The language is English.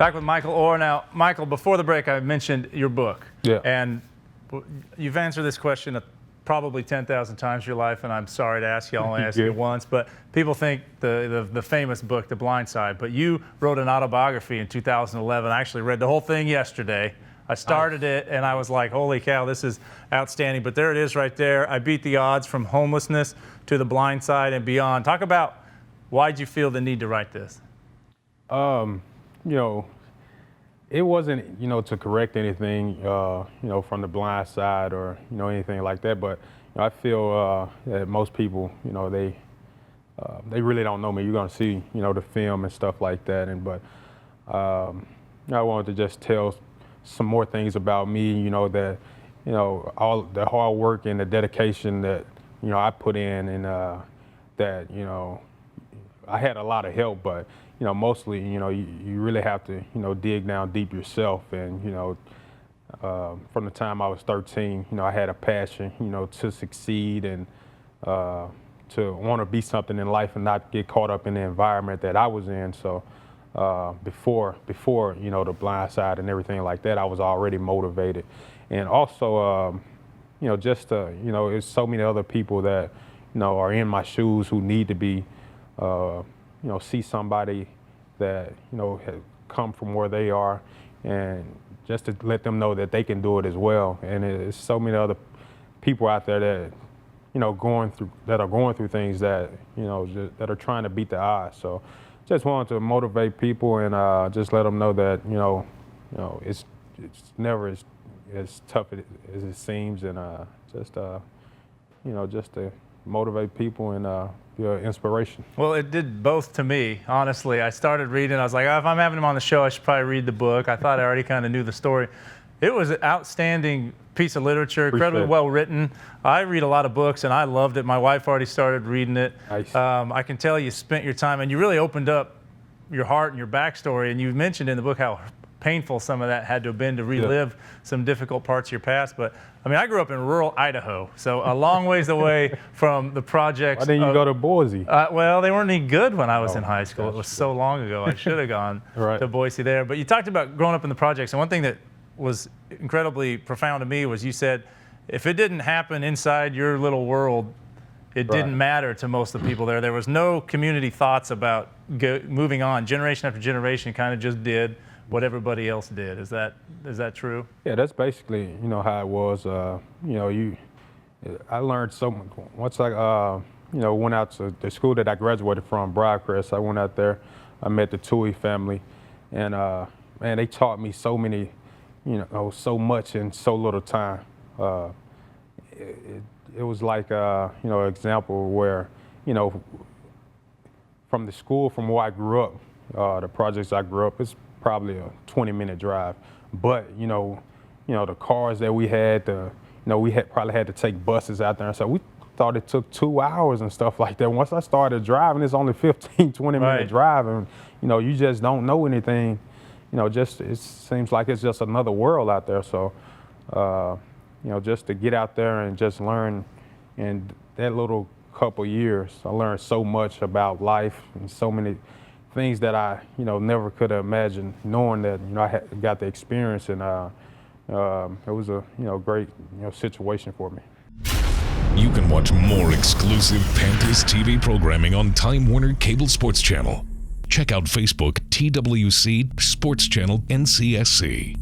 Back with Michael Oher. Now, Michael, before the break, I mentioned your book. Yeah. And you've answered this question probably 10,000 times in your life, and I'm sorry to ask you, I only asked you once, but people think the famous book, The Blind Side, but you wrote an autobiography in 2011. I actually read the whole thing yesterday. I started it, and I was like, holy cow, this is outstanding. But there it is right there. I beat the odds from homelessness to the blind side and beyond. Talk about why'd you feel the need to write this? You know, it wasn't, to correct anything, from the blind side or, anything like that. But I feel that most people, they really don't know me. You're going to see, the film and stuff like that. But I wanted to just tell some more things about me, that, all the hard work and the dedication that, I put in, and that, I had a lot of help, but mostly, you really have to, dig down deep yourself. And, from the time I was 13, I had a passion, to succeed and to want to be something in life and not get caught up in the environment that I was in. So before, the blind side and everything like that, I was already motivated. And also, there's so many other people that, are in my shoes who need to be, see somebody that, has come from where they are, and just to let them know that they can do it as well. And there's so many other people out there that, are going through things that, that are trying to beat the odds. So just wanted to motivate people and just let them know that, it's never as tough as it seems, and just to motivate people and be an inspiration. Well, it did both to me, honestly. I started reading, I was like, if I'm having him on the show, I should probably read the book. I thought I already kind of knew the story. It was an outstanding piece of literature, incredibly well written. I read a lot of books, and I loved it. My wife already started reading it. Nice. I can tell you spent your time, and you really opened up your heart and your backstory, and you mentioned in the book how painful some of that had to have been to relive some difficult parts of your past. But I mean, I grew up in rural Idaho, so a long ways away from the projects. Why didn't you go to Boise? Well, they weren't any good when I was in high school. It was so long ago. I should have gone to Boise there. But you talked about growing up in the projects, and one thing that was incredibly profound to me was you said, if it didn't happen inside your little world, it didn't matter to most of the people there. There was no community thoughts about moving on. Generation after generation kind of just did what everybody else did. Is that true? Yeah, that's basically, how it was. I learned so much. Once I, went out to the school that I graduated from, Briarcrest, I went out there. I met the Tui family, and man, they taught me so many, so much in so little time. It was like, an example where, from the school, from where I grew up, the projects I grew up, it's probably a 20-minute drive. But, the cars that we had, we probably had to take buses out there. And so we thought it took 2 hours and stuff like that. Once I started driving, it's only 15, 20-minute drive. And, you just don't know anything. It seems like it's just another world out there. So, just to get out there and just learn, and that little couple years, I learned so much about life and so many things that I, never could have imagined, knowing that, I got the experience, and it was a, great, situation for me. You can watch more exclusive Panthers TV programming on Time Warner Cable Sports Channel. Check out Facebook TWC Sports Channel NCSC.